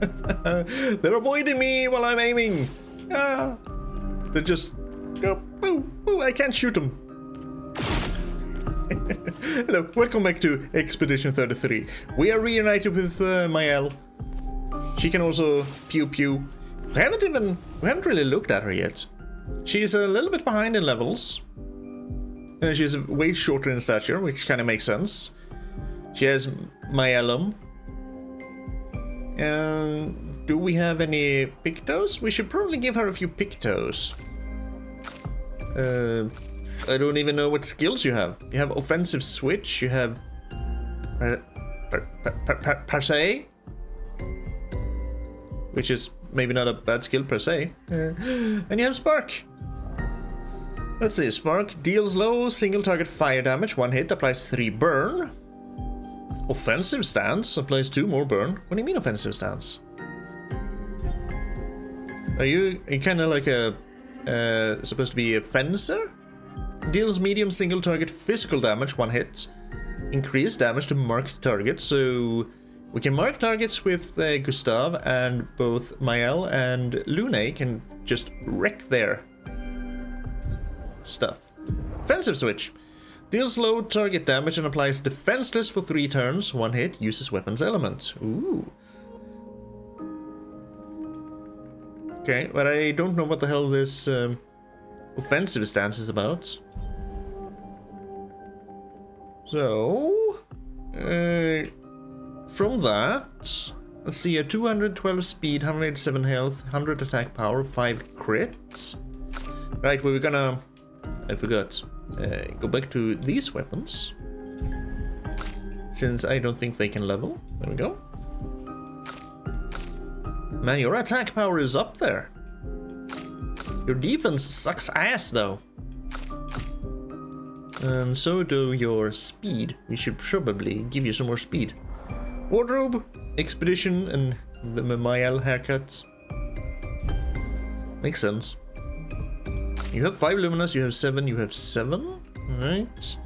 They're avoiding me while I'm aiming. Ah. They just go, boo, boo, I can't shoot them. Hello, welcome back to Expedition 33. We are reunited with Maelle. She can also pew pew. We haven't really looked at her yet. She's a little bit behind in levels. She's way shorter in stature, which kind of makes sense. She has Maelle. Do we have any pictos? We should probably give her a few pictos. I don't even know what skills you have. You have offensive switch, you have per se, which is maybe not a bad skill per se. And you have spark. Let's see, spark deals low single target fire damage, 1 hit, applies 3 burn. Offensive stance applies 2 more burn. What do you mean offensive stance? Are you kind of like a supposed to be a fencer? Deals medium single target physical damage, 1 hit. Increased damage to marked targets, so we can mark targets with Gustav, and both Maelle and Lune can just wreck their stuff. Offensive switch. Deals low target damage and applies defenseless for 3 turns, 1 hit, uses weapons element. Ooh. Okay, but I don't know what the hell this offensive stance is about. So, from that, let's see, a 212 speed, 187 health, 100 attack power, 5 crits. Right, we're gonna, I forgot, go back to these weapons, since I don't think they can level. There we go. Man, your attack power is up there. Your defense sucks ass, though. So do your speed. We should probably give you some more speed. Wardrobe, expedition, and the Maelle haircut. Makes sense. You have 5 luminous, you have 7, you have 7. Right.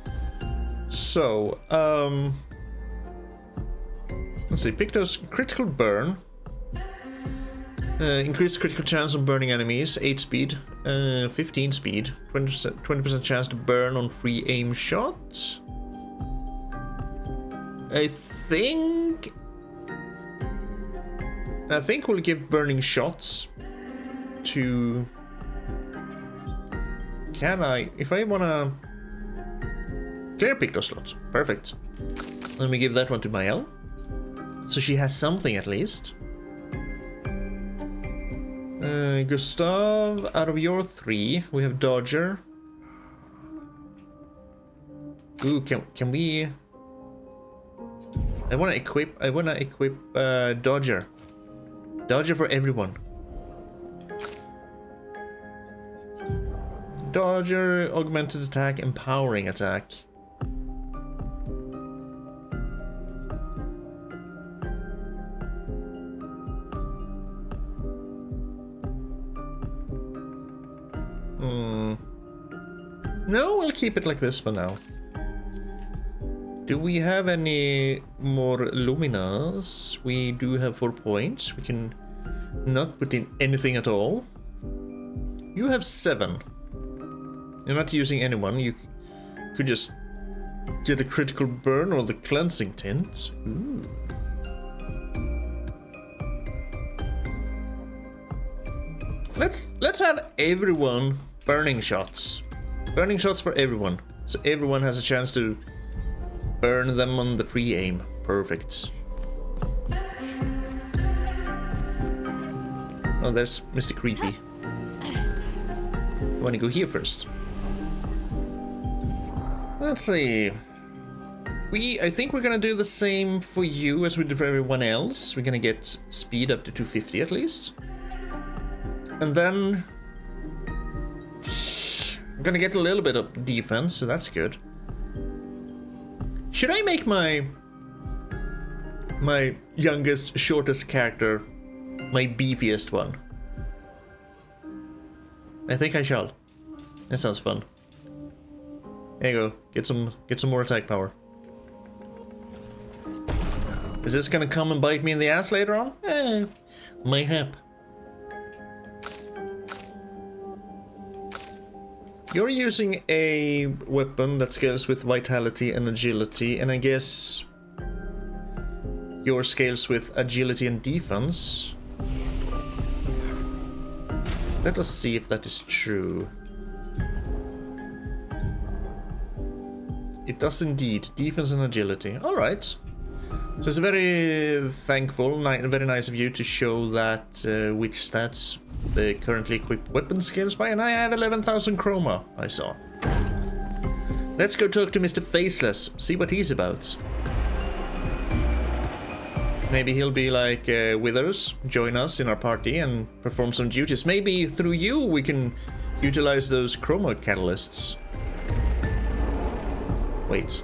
So, let's see, Pictos critical burn. Increased critical chance on burning enemies, 8 speed, 15 speed, 20% chance to burn on free aim shots. I think we'll give burning shots to... Can I... If I wanna... Clear Picto slots. Perfect. Let me give that one to Maelle. So she has something at least. Gustav, out of your 3, we have Dodger. Ooh, can we... I wanna equip Dodger. Dodger for everyone. Dodger, augmented attack, empowering attack. No, we'll keep it like this for now. Do we have any more luminas? We do have 4 points. We can not put in anything at all. You have 7. You're not using anyone. You could just get a critical burn or the cleansing tint. Ooh. Let's have everyone burning shots. Burning shots for everyone. So everyone has a chance to burn them on the free aim. Perfect. Oh, there's Mr. Creepy. I want to go here first. Let's see. I think we're gonna do the same for you as we did for everyone else. We're gonna get speed up to 250 at least. And then... I'm gonna get a little bit of defense, so that's good. Should I make my youngest, shortest character my beefiest one? I think I shall. That sounds fun. There you go. Get some more attack power. Is this gonna come and bite me in the ass later on? Mayhap. You're using a weapon that scales with vitality and agility, and I guess your scales with agility and defense. Let us see if that is true. It does indeed. Defense and agility. Alright. So it's very thankful, very nice of you to show that which stats the currently equipped weapon scales by, and I have 11,000 chroma, I saw. Let's go talk to Mr. Faceless, see what he's about. Maybe he'll be like with us, join us in our party and perform some duties. Maybe through you we can utilize those chroma catalysts. Wait.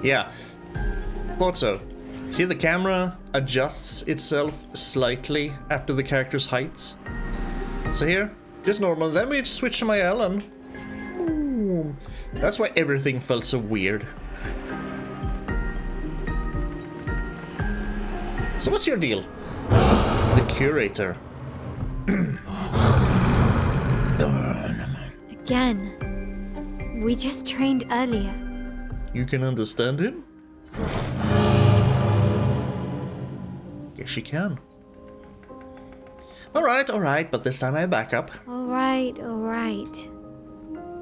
Yeah, thought so. See, the camera adjusts itself slightly after the character's height. So here, just normal. Then we switch to Maelle and... Ooh, that's why everything felt so weird. So what's your deal? The curator. Again. We just trained earlier. You can understand him? Yes, you can. Alright, but this time I have backup. Alright.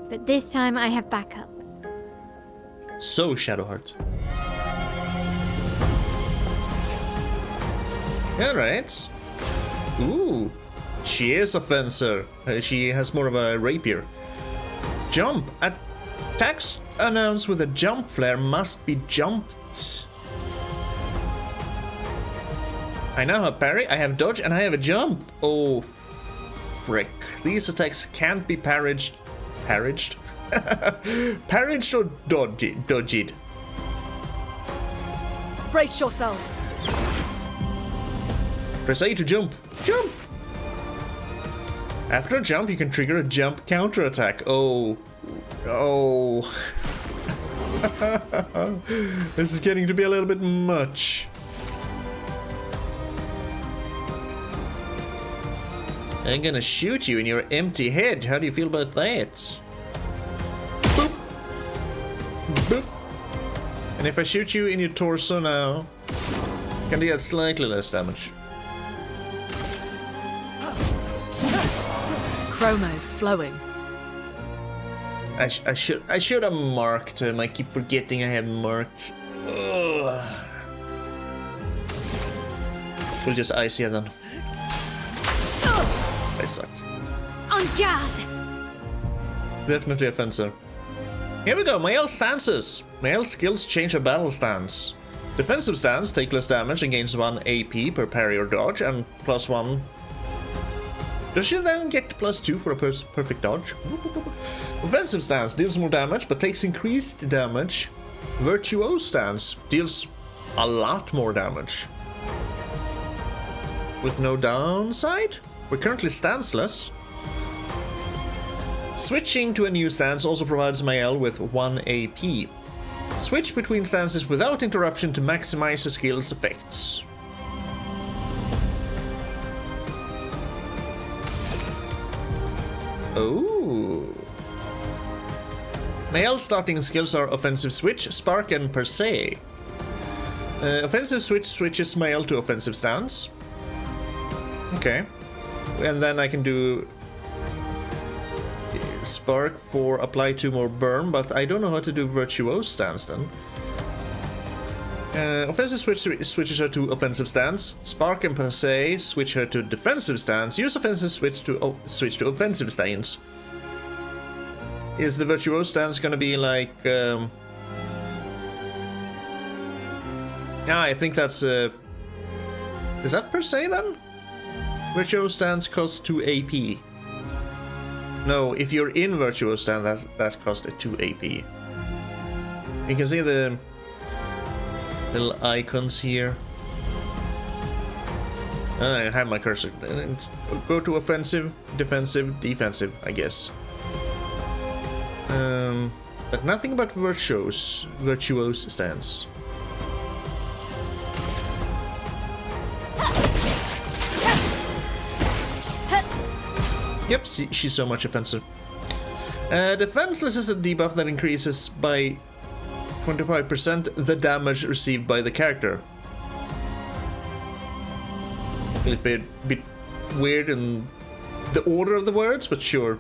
But this time I have backup. So, Shadowheart. Alright. Ooh. She is a fencer. She has more of a rapier. Jump. Attacks announced with a jump flare must be jumped. I now have parry, I have dodge, and I have a jump. Oh, frick. These attacks can't be parried. Parried? Parried or dodged? Brace yourselves. Press A to jump. Jump! After a jump, you can trigger a jump counter attack. Oh. This is getting to be a little bit much. I'm gonna shoot you in your empty head. How do you feel about that? Boop. Boop. And if I shoot you in your torso now, can deal slightly less damage. Chroma is flowing. I should have marked him. I keep forgetting I have mark. Ugh. We'll just ice here then. I suck. En garde! Definitely a fencer. Here we go, Maelle stances. Maelle skills change her battle stance. Defensive stance, take less damage and gains 1 AP per parry or dodge, and +1. Does she then get +2 for a perfect dodge? Offensive stance deals more damage but takes increased damage. Virtuose stance deals a lot more damage. With no downside? We're currently stanceless. Switching to a new stance also provides Maelle with 1 AP. Switch between stances without interruption to maximize the skill's effects. Oh. Maelle's starting skills are Offensive Switch, Spark, and Per Se. Offensive Switch switches Maelle to Offensive Stance. Okay. And then I can do Spark for apply 2 more burn, but I don't know how to do Virtuose Stance then. Offensive Switch switches her to Offensive Stance. Spark and Per Se switch her to Defensive Stance. Use Offensive Switch to switch to Offensive Stance. Is the Virtuose Stance gonna be like... I think that's... Is that Per Se then? Virtuose Stance costs 2 AP. No, if you're in Virtuose Stance, that costs a 2 AP. You can see the little icons here. I have my cursor. Go to offensive, defensive, defensive, I guess. But nothing about virtuose stance. Yep, see, she's so much offensive. Defenseless is a debuff that increases by 25% the damage received by the character. A little bit weird in the order of the words, but sure.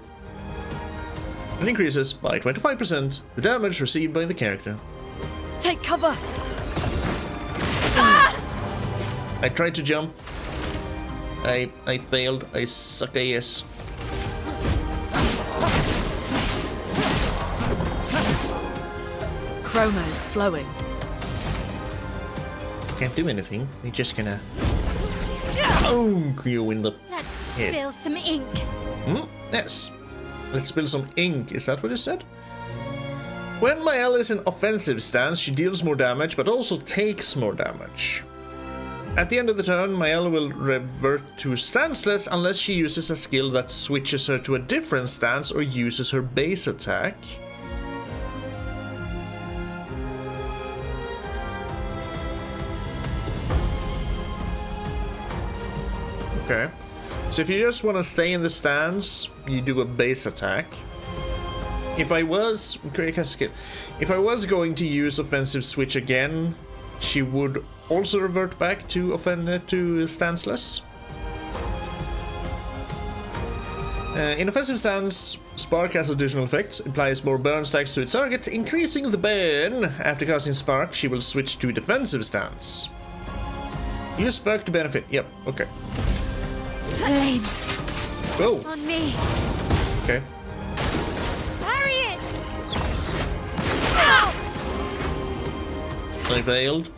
It increases by 25% the damage received by the character. Take cover! I tried to jump. I failed. I suck ass. Chroma is flowing. Can't do anything. We're just gonna bonk you in the Let's head. spill some ink. Yes. Let's spill some ink. Is that what you said? When Maelle is in offensive stance, she deals more damage, but also takes more damage. At the end of the turn, Maelle will revert to stanceless unless she uses a skill that switches her to a different stance or uses her base attack. Okay. So if you just want to stay in the stance, you do a base attack. If I was going to use offensive switch again, she would also revert back to stanceless. In offensive stance, Spark has additional effects, applies more burn stacks to its target, increasing the burn. After casting Spark, she will switch to defensive stance. Use Spark to benefit. Yep, okay. Flames. Whoa. On me. Okay. Parry it! Ow! I failed.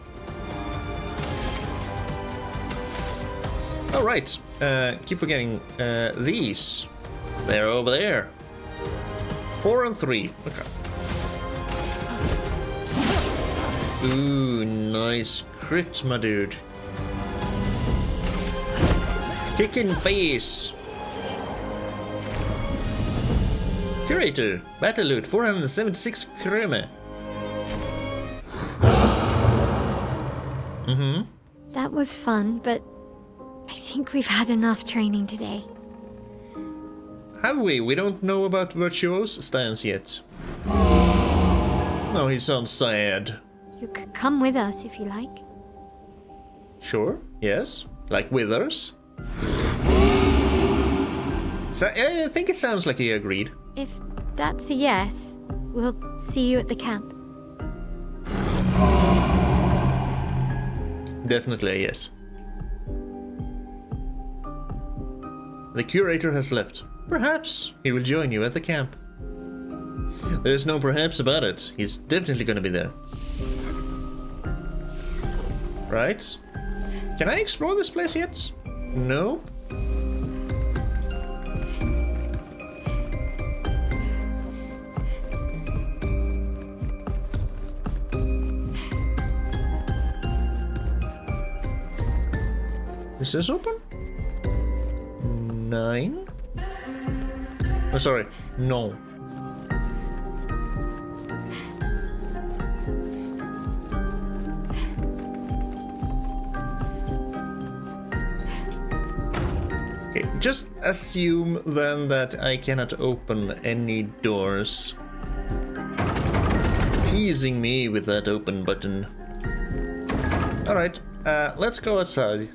Alright. Keep forgetting these. They're over there. 4 and 3. Okay. Ooh, nice crit, my dude. Kick in face. Curator, battle loot, 476 krone. That was fun, but I think we've had enough training today. Have we? We don't know about Virtuo's stance yet. No, he sounds sad. You could come with us if you like. Sure, yes. Like Withers. So, I think it sounds like he agreed. If that's a yes, we'll see you at the camp. Definitely a yes. The curator has left. Perhaps he will join you at the camp. There's no perhaps about it. He's definitely gonna be there. Right? Can I explore this place yet? No? Is this open? 9? Oh, sorry. No. Okay, just assume then that I cannot open any doors. Teasing me with that open button. Alright, let's go outside.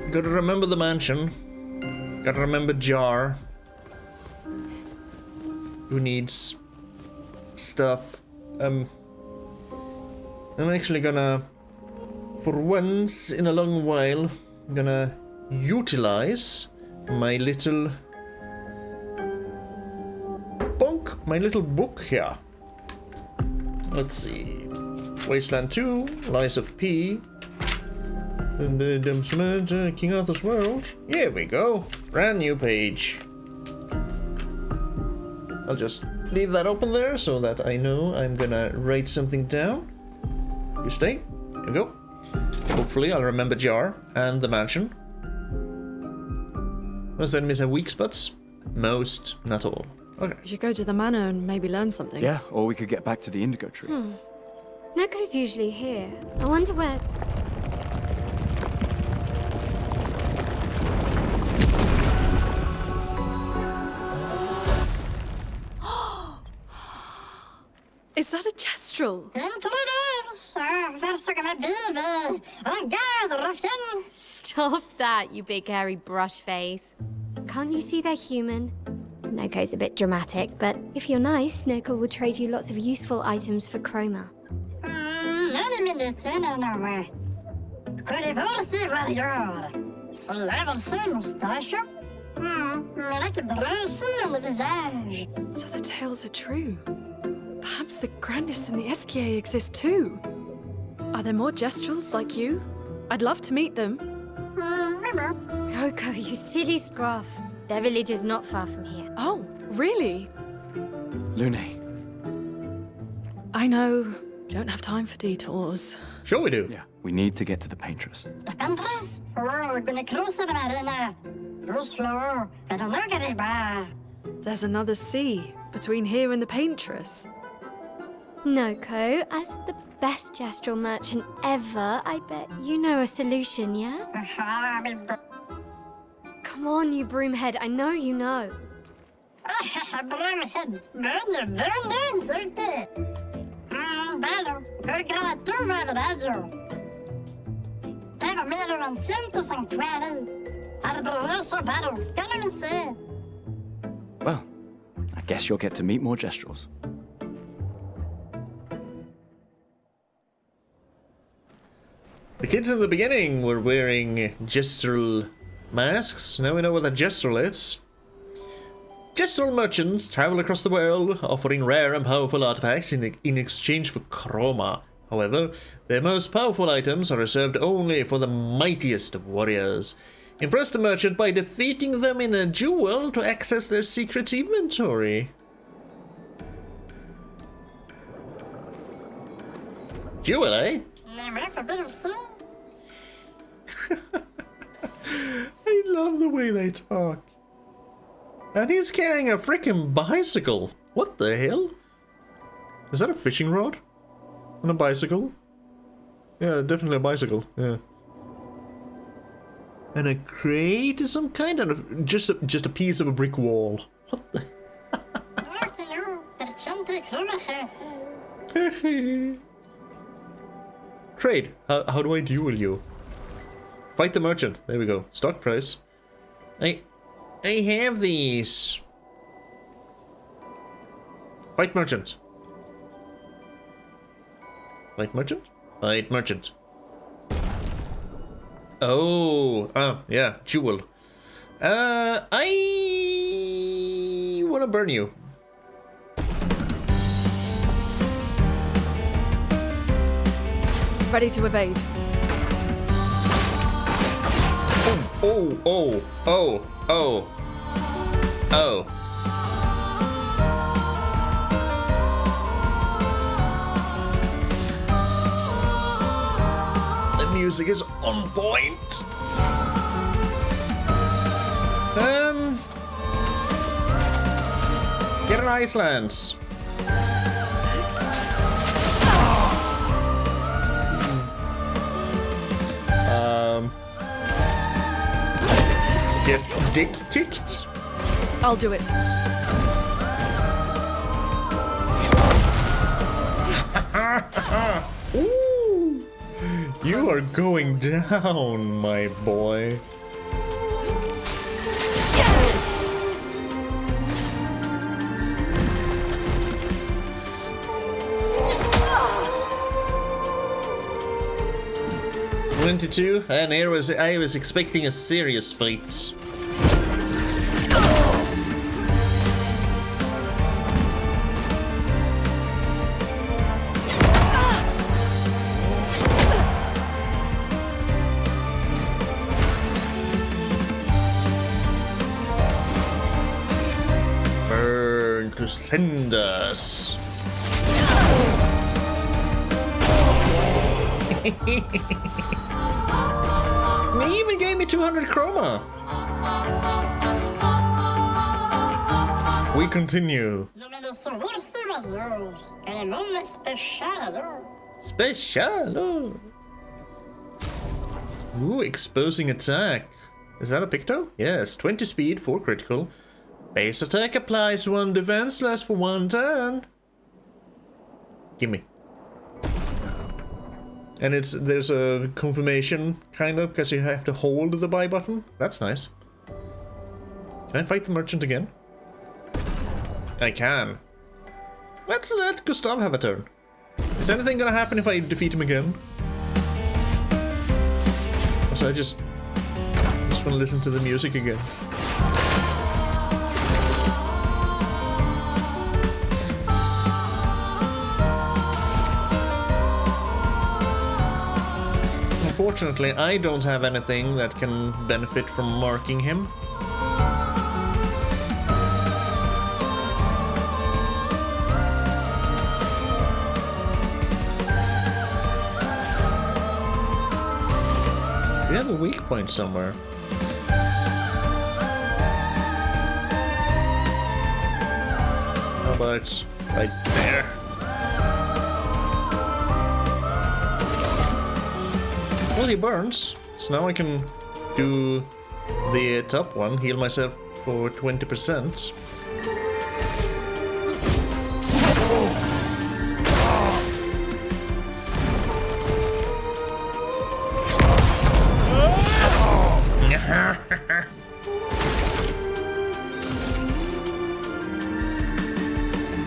Gotta remember the mansion. Gotta remember Jar. Who needs stuff. I'm actually gonna, for once in a long while, gonna utilize my little my little book here. Let's see. Wasteland 2, Lies of P. And King Arthur's World. Here we go. Brand new page. I'll just leave that open there so that I know I'm gonna write something down. You stay. Here we go. Hopefully I'll remember Jar and the mansion. Most enemies have weak spots. Most, not all. Okay. We should go to the manor and maybe learn something. Yeah, or we could get back to the indigo tree. Neko's usually here. I wonder where... Is that a gestrel? Stop that, you big hairy brush face. Can't you see they're human? Neko's a bit dramatic, but if you're nice, Neko will trade you lots of useful items for Chroma. So the tales are true. Perhaps the grandest in the SKA exist too. Are there more gestrels like you? I'd love to meet them. Coco, you silly scruff. Their village is not far from here. Oh, really? Lune. I know. Don't have time for detours. Sure we do. Yeah, we need to get to the paintress. There's another sea between here and the paintress. Noko, as the best gestural merchant ever, I bet you know a solution, yeah? Come on, you broomhead, I know you know. Well, I guess you'll get to meet more gestrels. The kids in the beginning were wearing gestural masks. Now we know what a gestural is. Gestural merchants travel across the world, offering rare and powerful artifacts in exchange for chroma. However, their most powerful items are reserved only for the mightiest of warriors. Impress the merchant by defeating them in a duel to access their secret inventory. Duel, eh? I love the way they talk. And he's carrying a freaking bicycle. What the hell? Is that a fishing rod? On a bicycle? Yeah, definitely a bicycle. Yeah. And a crate of some kind, and just a piece of a brick wall. What the? Trade. How do I duel you? Fight the merchant. There we go. Stock price. I have these. Fight merchant. Fight merchant? Fight merchant. Oh, yeah, duel. I wanna burn you. Ready to evade. Oh, oh, oh, oh, oh. The music is on point. Get an ice lance. Get dick kicked? I'll do it. Ooh, you are going down, my boy. $22, and I was expecting a serious fight. Burn to cinders. He even gave me 200 chroma. We continue. Número swordswoman. Tenemos special. Special. Ooh, exposing attack. Is that a Picto? Yes, 20 speed, 4 critical. Base attack applies 1 defense, lasts for 1 turn. Gimme. And there's a confirmation, kind of, because you have to hold the buy button. That's nice. Can I fight the merchant again? I can. Let's let Gustav have a turn. Is anything gonna happen if I defeat him again? So I just want to listen to the music again. Unfortunately, I don't have anything that can benefit from marking him. We have a weak point somewhere. How about right there? Well, he burns, so now I can do the top one, heal myself for 20%.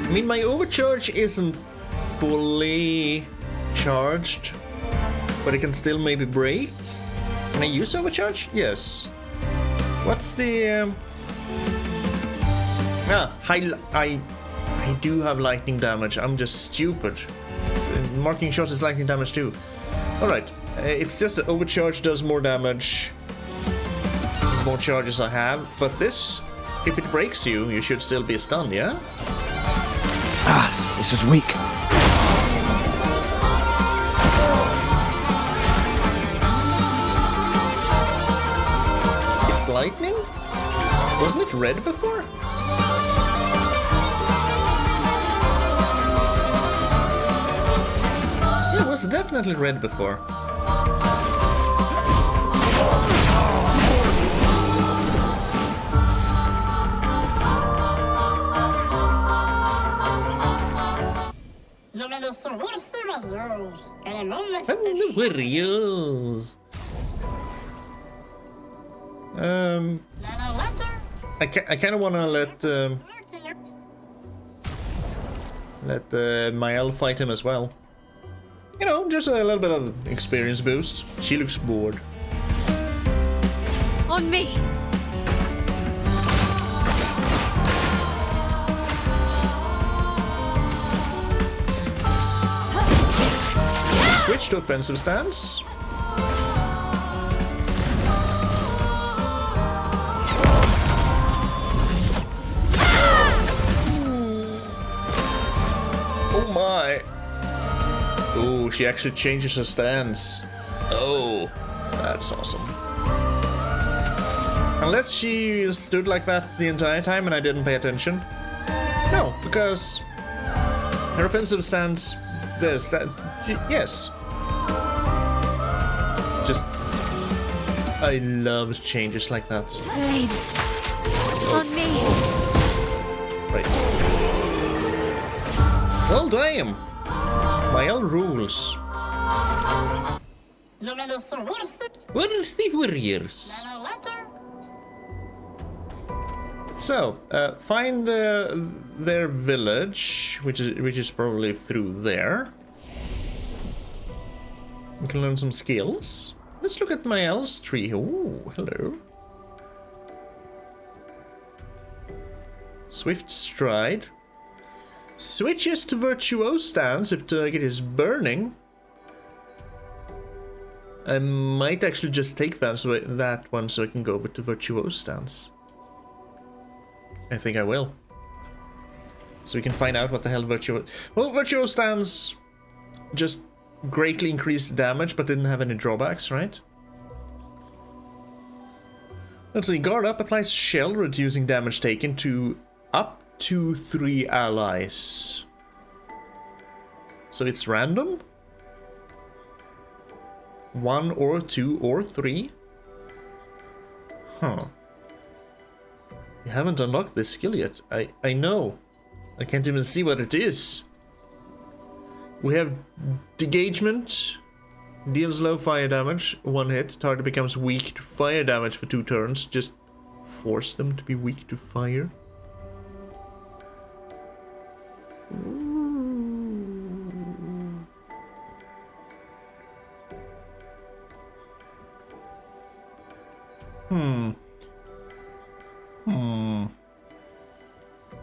I mean, my overcharge isn't fully charged, but it can still maybe break. Can I use overcharge? Yes. What's the I do have lightning damage. I'm just stupid. So marking shot is lightning damage too. Alright. It's just that overcharge does more damage. The more charges I have. But this, if it breaks you, you should still be stunned, yeah? Ah, this was weak. It's lightning? Wasn't it red before? Yeah, it was definitely red before. Número swordswoman. Tenemos And the Warriors. I kind of want to let Maelle fight him as well. You know, just a little bit of experience boost. She looks bored. On me! Switch to offensive stance. Oh my. Oh, she actually changes her stance. Oh, that's awesome. Unless she stood like that the entire time and I didn't pay attention. No, because her offensive stance, there's that. Yes. Just, I love changes like that. Blades! On me! Right. Well, damn. Maelle rules. Número swordswoman. Where's the Warriors? So, find their village, which is probably through there. We can learn some skills. Let's look at Maelle's tree. Oh, hello. Swift stride. Switches to virtuose stance if target is burning. I might actually just take that one so I can go over to virtuose stance. I think I will. So we can find out what the hell virtuose... Well, virtuose stance just greatly increased damage but didn't have any drawbacks, right? Let's see, guard up applies shell, reducing damage taken to up 2, 3 allies. So it's random? 1 or 2 or 3? Huh. You haven't unlocked this skill yet. I know. I can't even see what it is. We have Degagement. Deals low fire damage. 1 hit. Target becomes weak to fire damage for 2 turns. Just force them to be weak to fire.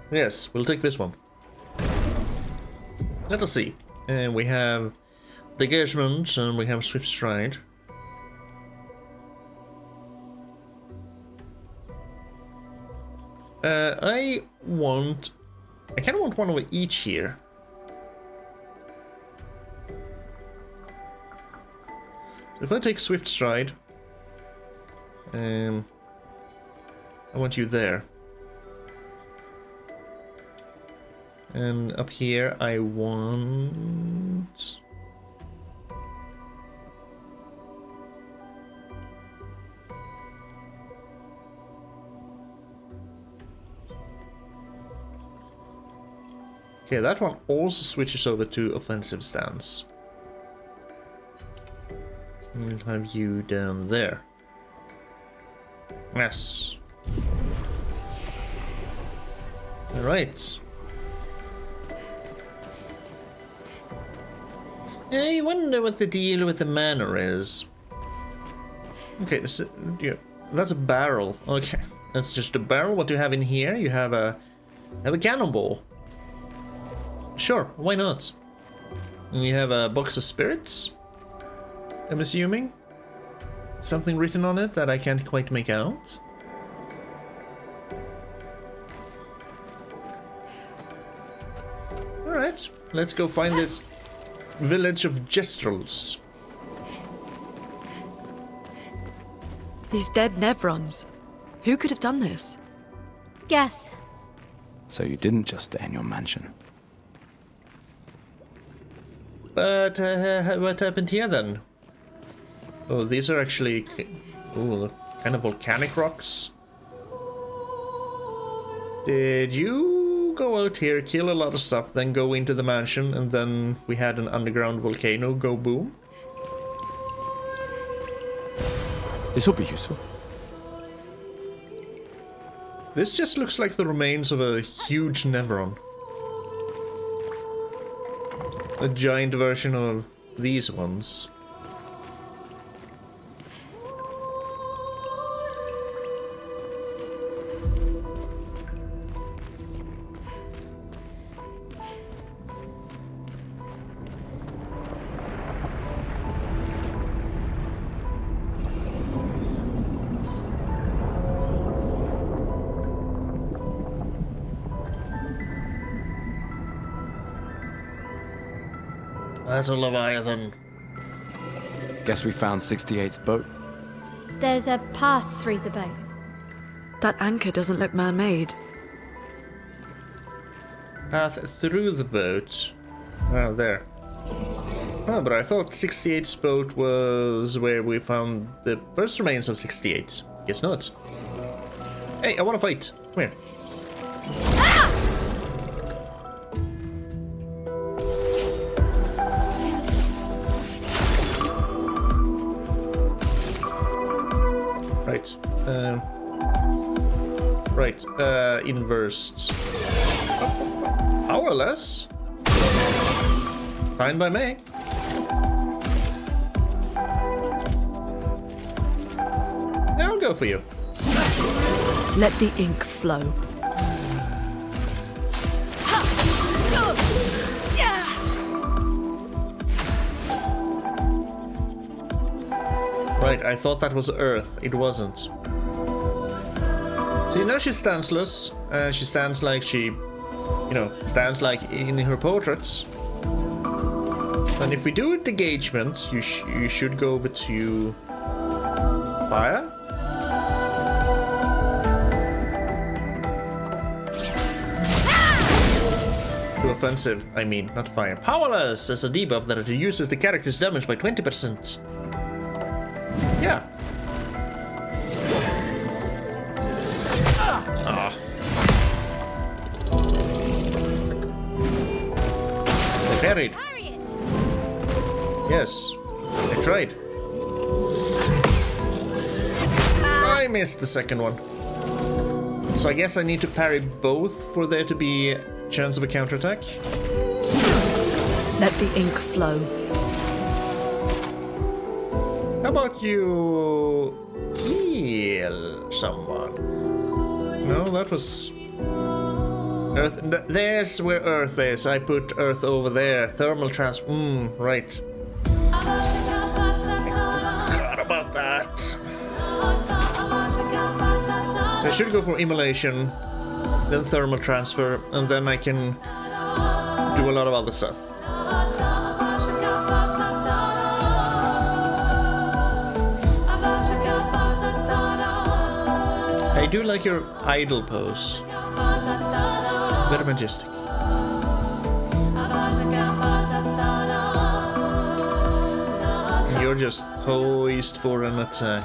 Yes, we'll take this one. Let us see. And we have Degagement and we have Swift Stride. I kind of want one of each here. If I take Swift Stride, I want you there. And up here I want... Okay, that one also switches over to offensive stance. We'll have you down there. Yes. Alright. I wonder what the deal with the manor is. Okay, so, yeah, that's a barrel. Okay, that's just a barrel. What do you have in here? You have a cannonball. Sure, why not? And you have a box of spirits, I'm assuming. Something written on it that I can't quite make out. Alright, let's go find this village of Jestrels. These dead Nevrons. Who could have done this? Guess. So you didn't just stay in your mansion. But what happened here then? Oh, these are actually kind of volcanic rocks. Did you go out here, kill a lot of stuff, then go into the mansion, and then we had an underground volcano go boom? This will be useful. This just looks like the remains of a huge Nevron. A giant version of these ones. That's a Leviathan. Guess we found 68's boat. There's a path through the boat. That anchor doesn't look man-made. Path through the boat. Oh, there. Oh, but I thought 68's boat was where we found the first remains of 68. Guess not. Hey, I want to fight. Come here. Right. Inversed. Powerless? Fine by me. I'll go for you. Let the ink flow. Right, I thought that was Earth. It wasn't. So you know she's stanceless. She stands like she, stands like in her portraits. And if we do a degagement, you should go over to fire. offensive, I mean, not fire. Powerless as a debuff that reduces the character's damage by 20%. Yeah. Ah. I parried. Parry it! Yes, I tried. I missed the second one. So I guess I need to parry both for there to be a chance of a counterattack. Let the ink flow. How about you heal someone? No, that was Earth. There's where Earth is. I put Earth over there. Thermal trans. Right. Forgot about that. So I should go for immolation, then thermal transfer, and then I can do a lot of other stuff. I do like your idle pose. Very majestic. You're just poised for an attack.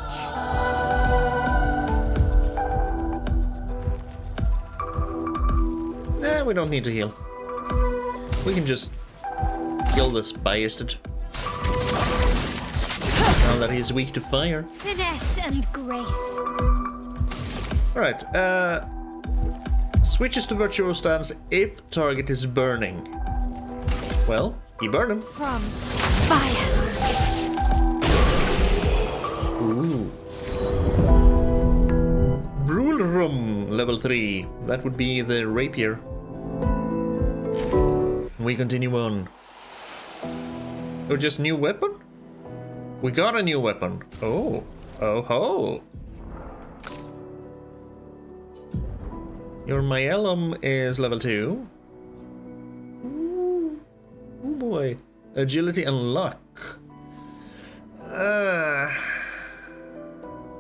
We don't need to heal. We can just kill this bastard. Now that he's weak to fire. Finesse and grace. Alright, switches to virtual stance if target is burning. Well, he burned him. From fire. Ooh. Brulrum, level 3. That would be the rapier. We continue on. Oh, just new weapon? We got a new weapon. Oh. Oh ho. Your Maelle is level 2. Ooh. Oh boy. Agility and luck.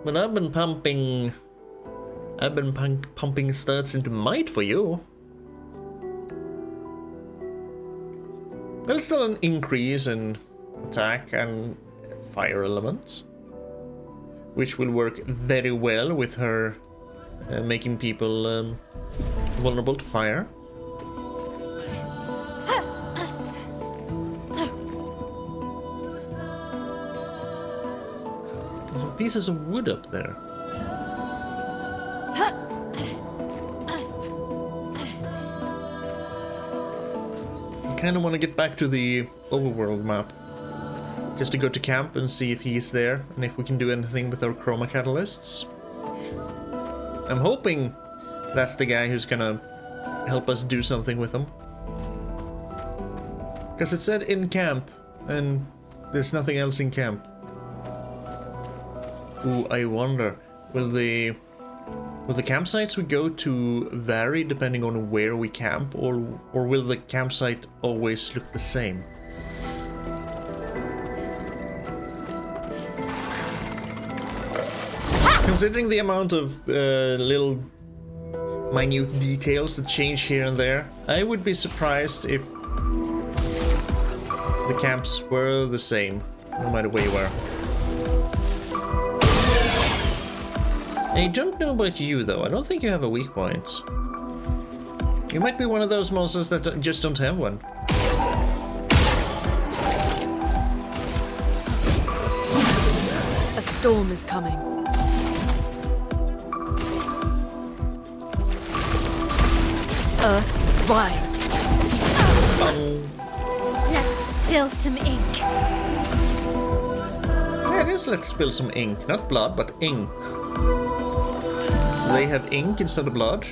But I've been pumping stats into might for you. There's still an increase in attack and fire elements, which will work very well with her making people vulnerable to fire. There's some pieces of wood up there. I kind of want to get back to the overworld map, just to go to camp and see if he's there and if we can do anything with our chroma catalysts. I'm hoping that's the guy who's gonna help us do something with them, because it said in camp and there's nothing else in camp. Ooh, I wonder, will the campsites we go to vary depending on where we camp, or will the campsite always look the same? Considering the amount of little minute details that change here and there, I would be surprised if the camps were the same, no matter where you were. I don't know about you though, I don't think you have a weak point. You might be one of those monsters that just don't have one. A storm is coming. Earth, rise. Let's spill some ink. Yeah, it is, let's spill some ink. Not blood, but ink. Do they have ink instead of blood?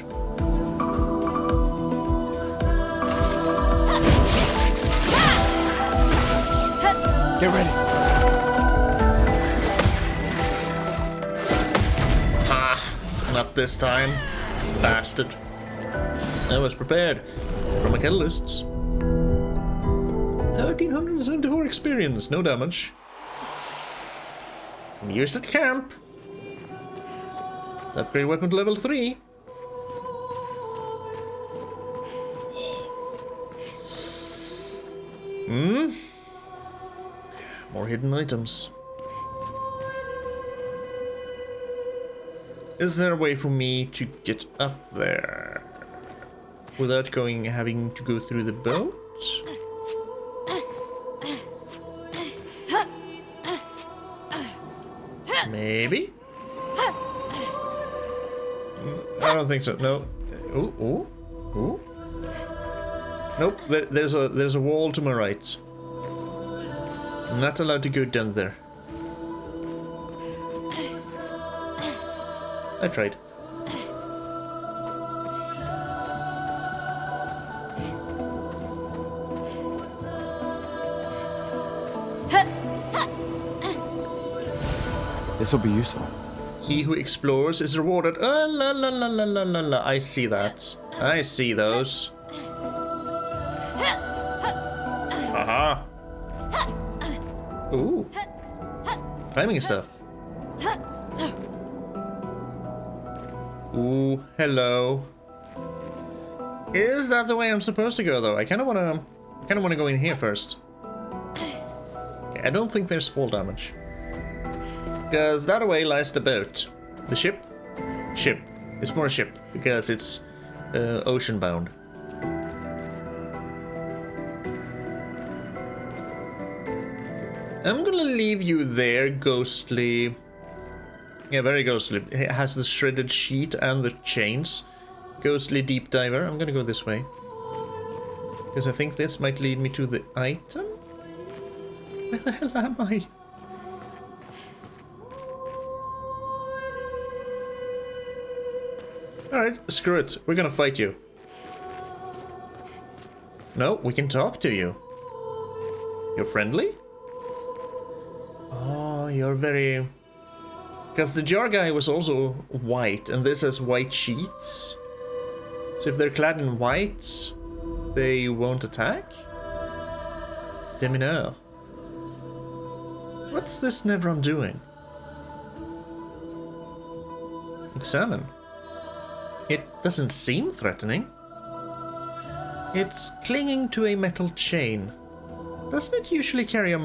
Get ready. Ha! Not this time. Bastard. I was prepared. From my catalysts. 1374 experience, no damage. Used at camp. Upgrade weapon to level 3. Hmm? More hidden items. Is there a way for me to get up there without having to go through the boat? Maybe? I don't think so. No. Ooh, ooh, ooh. Nope. There's a wall to my right. I'm not allowed to go down there. I tried. This will be useful. He who explores is rewarded. La la la la la la la. I see that. I see those. Aha. Ooh. Climbing stuff. Ooh, hello. Is that the way I'm supposed to go though? I kind of want to go in here first. Okay, I don't think there's fall damage. Because that way lies the boat. The ship? Ship. It's more a ship, because it's ocean bound. I'm gonna leave you there, ghostly. Yeah, very ghostly. It has the shredded sheet and the chains. Ghostly deep diver. I'm gonna go this way. Because I think this might lead me to the item? Where the hell am I? Alright, screw it. We're gonna fight you. No, we can talk to you. You're friendly? Oh, you're very... Because the jar guy was also white, and this has white sheets. So if they're clad in white, they won't attack? Demineur. What's this Nevron doing? Examine. It doesn't seem threatening. It's clinging to a metal chain. Doesn't it usually carry a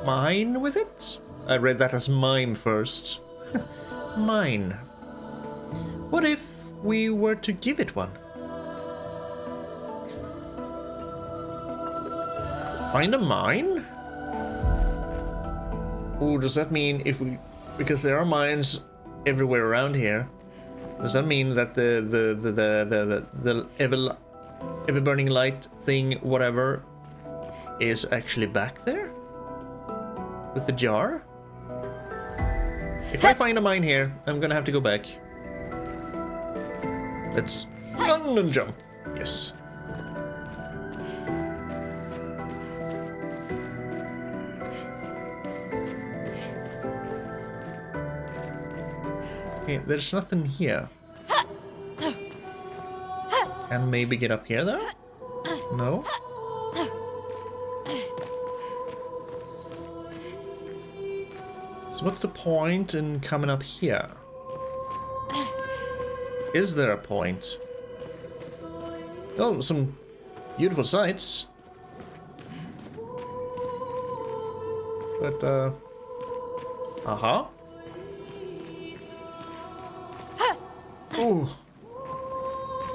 mine with it? I read that as mime first. Mine. What if we were to give it one? Find a mine? Oh, does that mean if we... Because there are mines everywhere around here. Does that mean that the ever burning light thing, whatever, is actually back there? With the jar? If I find a mine here, I'm gonna have to go back. Let's run and jump. Yes. Okay, there's nothing here. Can maybe get up here though? No? So what's the point in coming up here? Is there a point? Oh, some beautiful sights. But, uh-huh. Ooh.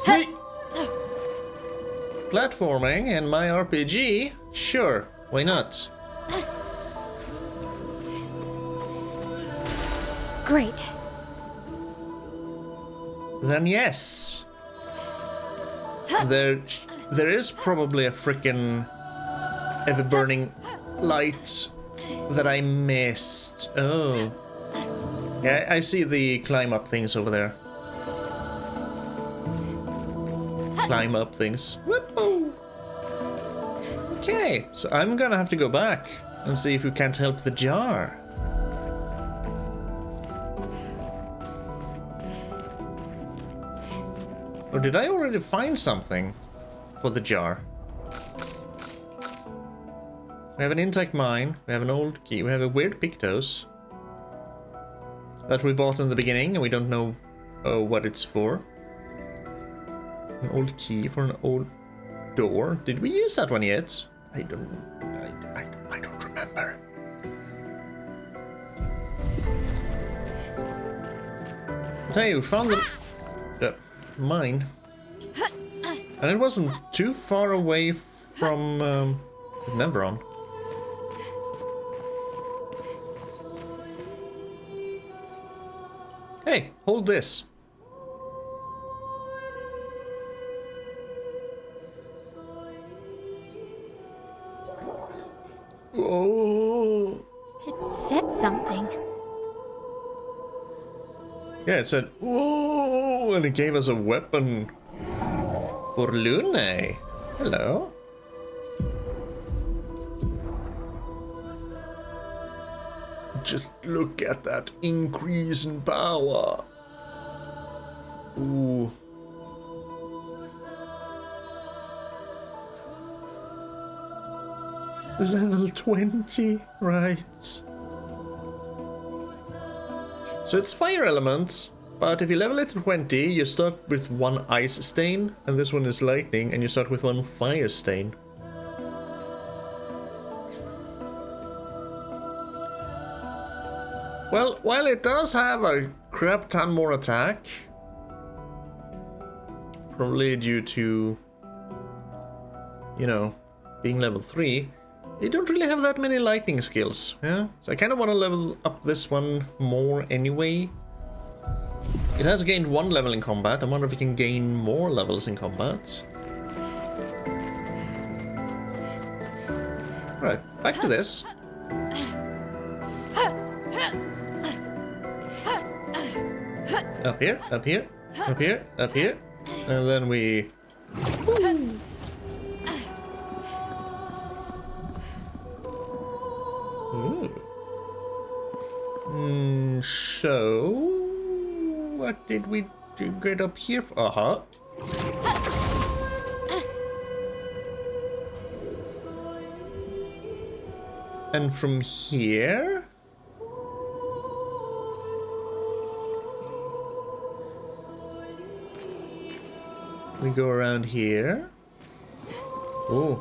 Hey! Platforming and my RPG? Sure, why not? Great. Then yes. There is probably a frickin' ever-burning light that I missed. Oh. Yeah, I see the climb-up things over there. Climb up things. Whoop-oh. Okay, so I'm gonna have to go back and see if we can't help the jar. Or did I already find something for the jar? We have an intact mine, we have an old key, we have a weird Pictos that we bought in the beginning and we don't know what it's for. An old key for an old door. Did we use that one yet? I don't remember. But hey, we found the mine. And it wasn't too far away from Neveron. Hey, hold this. Oh. It said something. Yeah, it said, whoa, and it gave us a weapon for Lune. Hello. Just look at that increase in power. Ooh. Level 20, right. So it's fire element, but if you level it to 20, you start with 1 ice stain, and this one is lightning, and you start with 1 fire stain. Well, while it does have a crap ton more attack, probably due to, you know, being level 3, they don't really have that many lightning skills, yeah? So I kind of want to level up this one more anyway. It has gained 1 level in combat. I wonder if it can gain more levels in combat. Right, back to this. Up here, up here, up here, up here. And then we... So, what did we do get up here? And from here? We go around here. Oh.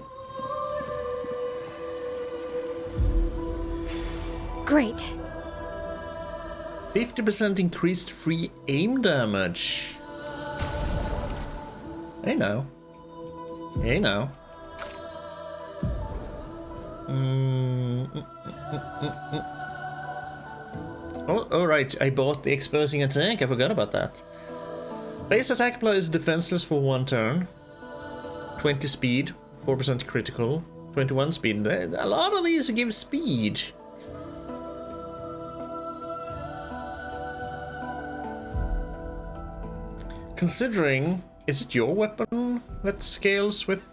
Great. 50% increased free aim damage. Hey now. Hey now. Oh, right. I bought the exposing attack. I forgot about that. Base attack applies defenseless for 1 turn. 20 speed. 4% critical. 21 speed. A lot of these give speed. Considering, is it your weapon that scales with...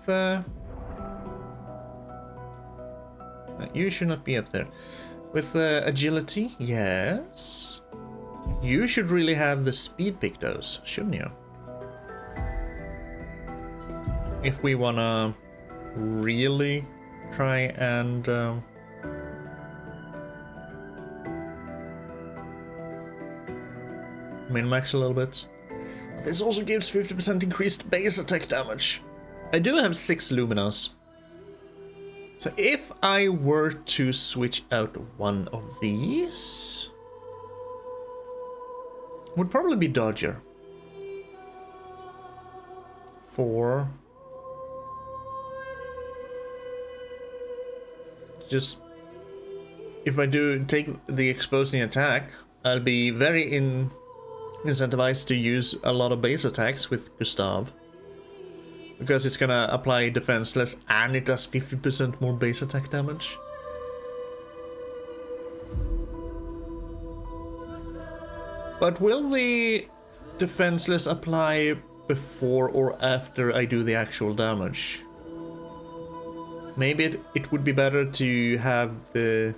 You should not be up there. With agility, yes. You should really have the speed pick those, shouldn't you? If we wanna really try and... min-max a little bit. This also gives 50% increased base attack damage. I do have 6 Luminas. So if I were to switch out one of these... would probably be Dodger. 4. Just... if I do take the exposing attack, I'll be very incentivized to use a lot of base attacks with Gustav. Because it's gonna apply defenseless and it does 50% more base attack damage. But will the defenseless apply before or after I do the actual damage? Maybe it would be better to have the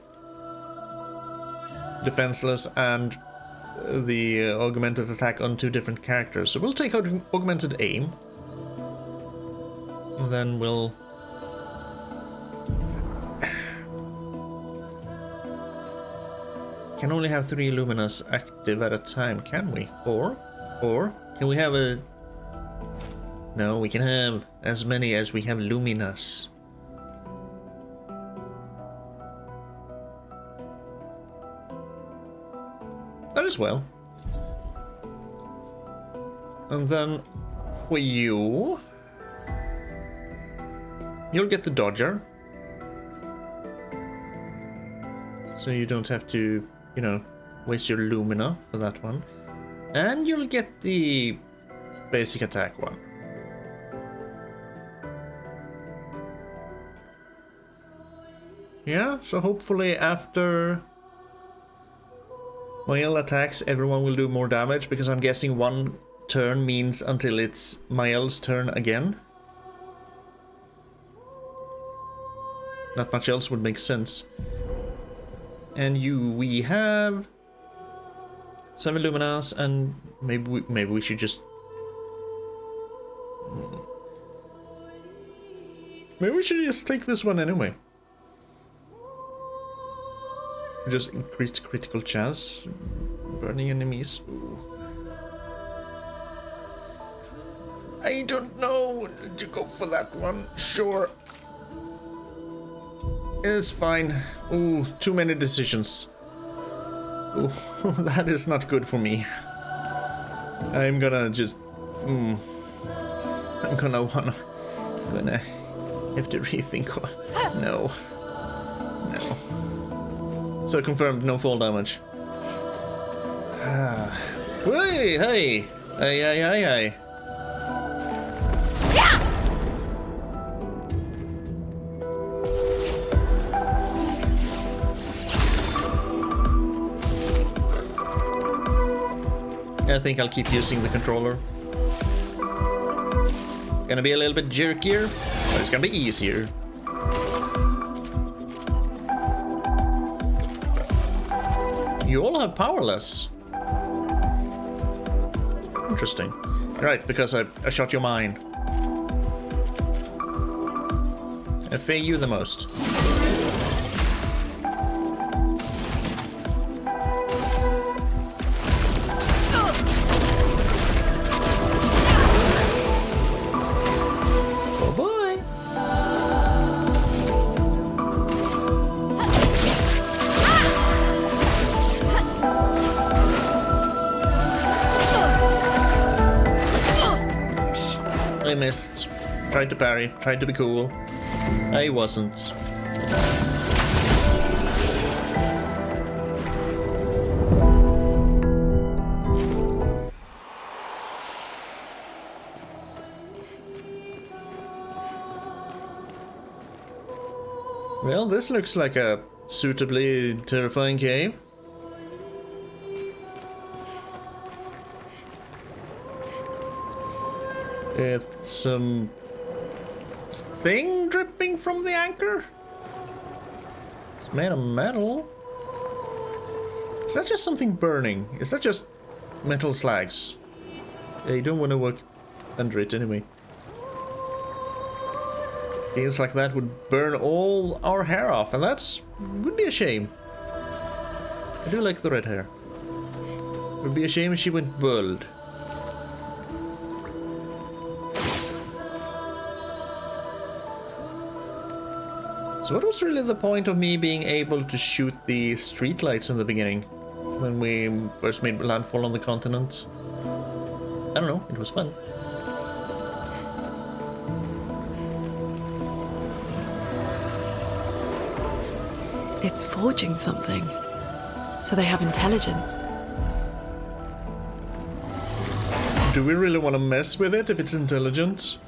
defenseless and the augmented attack on 2 different characters. So we'll take out augmented aim. And then we'll... can only have 3 Luminas active at a time, can we? Or can we have a... no, we can have as many as we have Luminas. as well. And then for you, you'll get the dodger. So you don't have to, you know, waste your Lumina for that one. And you'll get the basic attack one. Yeah, so hopefully after Maelle attacks, everyone will do more damage, because I'm guessing one turn means until it's Maelle's turn again. Not much else would make sense. And we have 7 Luminas, and maybe we should just... Maybe we should just take this one anyway. Just increased critical chance. Burning enemies. Ooh. I don't know. Did you go for that one? Sure. It's fine. Ooh, too many decisions. Ooh, that is not good for me. I'm gonna just... I'm gonna have to rethink. No. No. So confirmed, no fall damage. Hey, hey! Hey. I think I'll keep using the controller. Gonna be a little bit jerkier, but it's gonna be easier. You all have powerless. Interesting. Right, because I shot your mine. I fear you the most. Oh boy! I missed. Tried to parry, tried to be cool. I wasn't. Well, this looks like a suitably terrifying cave. With some thing dripping from the anchor? It's made of metal. Is that just something burning? Is that just metal slags? Yeah, you don't want to work under it anyway. Feels like that would burn all our hair off, and would be a shame. I do like the red hair. It would be a shame if she went bald. So what was really the point of me being able to shoot the streetlights in the beginning? When we first made landfall on the continent? I don't know, it was fun. It's forging something. So they have intelligence. Do we really want to mess with it if it's intelligent?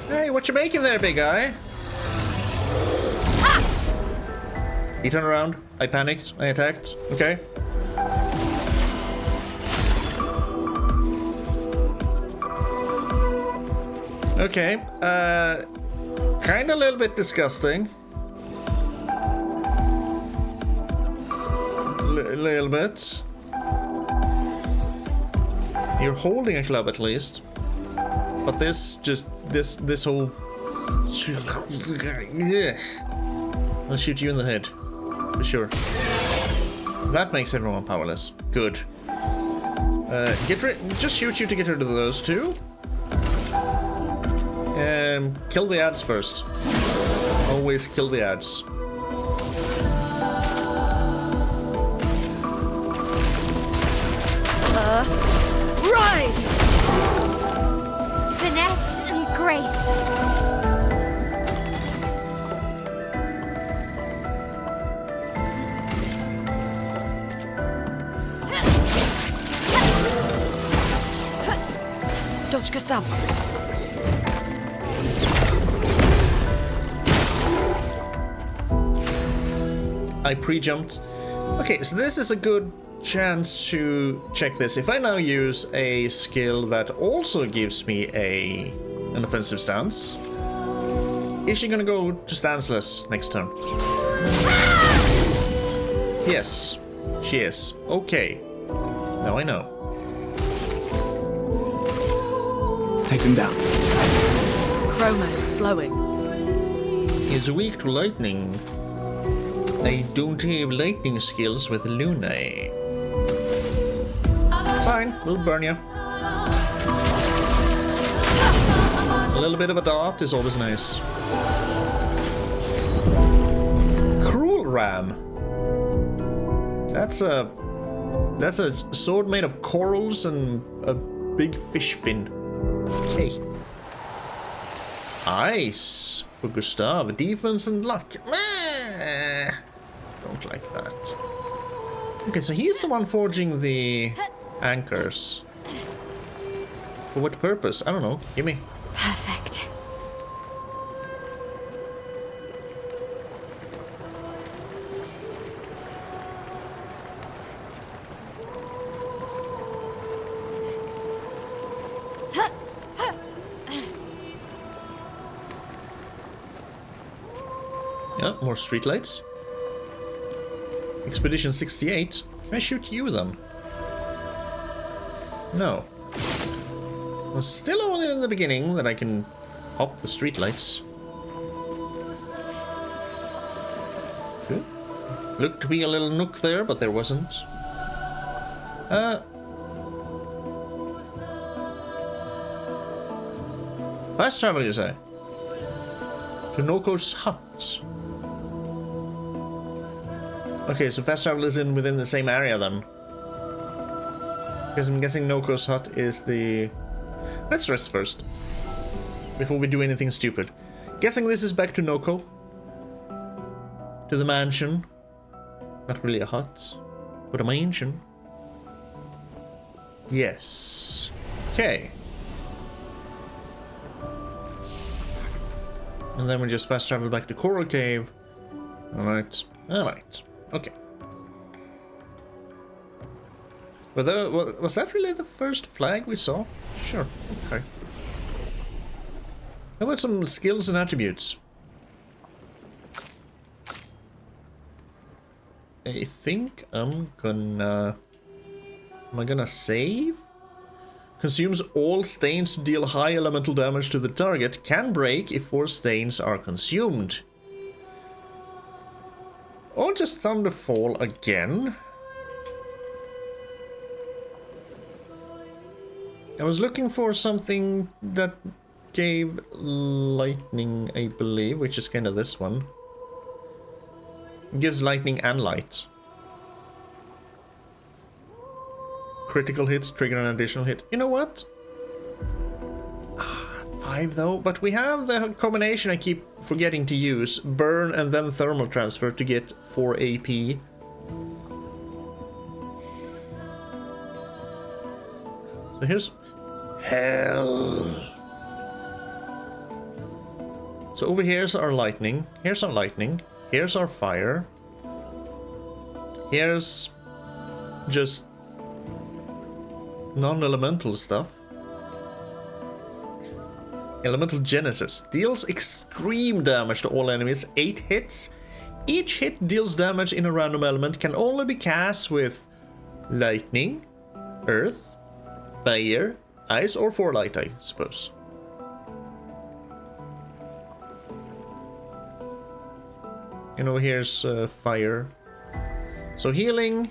Hey, what you making there, big guy? He turned around. I panicked. I attacked. Okay. Okay. Kinda a little bit disgusting. A little bit. You're holding a club at least. But this whole... I'll shoot you in the head. For sure. That makes everyone powerless. Good. Just shoot you to get rid of those two. Kill the ads first. Always kill the ads. Rise! Finesse and grace. Dodge Kasam. I pre-jumped. Okay, so this is a good chance to check this. If I now use a skill that also gives me an offensive stance, is she gonna go to stanceless next turn? Yes, she is. Okay, now I know. Take them down. Chroma is flowing. He's weak to lightning. I don't have lightning skills with Luna. Fine, we'll burn you. A little bit of a dart is always nice. Cruel Ram. That's a sword made of corals and a big fish fin. Okay. Ice for Gustav. Defense and luck. Don't like that. Okay, so he's the one forging the anchors. For what purpose? I don't know. Gimme. Perfect. Yeah, more streetlights. Expedition 68. Can I shoot you then? No. Well, still only in the beginning that I can hop the streetlights. Good. Looked to be a little nook there, but there wasn't. Fast travel, you say? To Noko's hut. Okay, so fast travel is within the same area then. Because I'm guessing Noko's hut is the... Let's rest first. Before we do anything stupid. Guessing this is back to Noko. To the mansion. Not really a hut, but a mansion. Yes. Okay. And then we just fast travel back to Coral Cave. Alright. Alright. Okay. Was that really the first flag we saw? Sure. Okay. How about some skills and attributes? I think I'm gonna... Am I gonna save? Consumes all stains to deal high elemental damage to the target. Can break if 4 stains are consumed. Or just Thunderfall again. I was looking for something that gave lightning, I believe, which is kind of this one. It gives lightning and light. Critical hits trigger an additional hit. You know what? 5 though, but we have the combination I keep forgetting to use. Burn and then thermal transfer to get 4 AP. So here's... Hell! So over here's our lightning. Here's our lightning. Here's our fire. Here's... just... non-elemental stuff. Elemental Genesis. Deals extreme damage to all enemies. 8 hits. Each hit deals damage in a random element. Can only be cast with lightning, earth, fire, ice, or 4 light, I suppose. And over here's fire. So healing,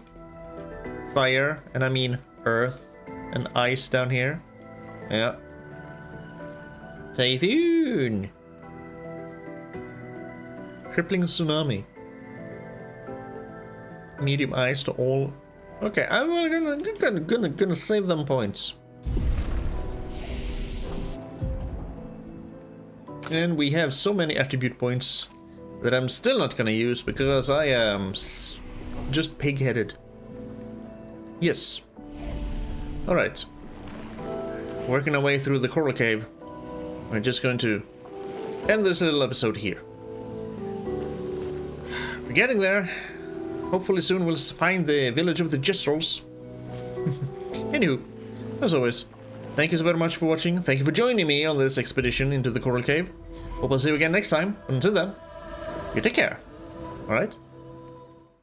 fire, and I mean earth, and ice down here. Yeah. Typhoon! Crippling tsunami. Medium ice to all. Okay, I'm gonna save them points. And we have so many attribute points that I'm still not gonna use because I am just pig-headed. Yes. Alright. Working our way through the coral cave. We're just going to end this little episode here. We're getting there. Hopefully soon we'll find the village of the Jestrels. Anywho, as always, thank you so very much for watching. Thank you for joining me on this expedition into the coral cave. Hope I'll see you again next time. Until then, you take care. Alright?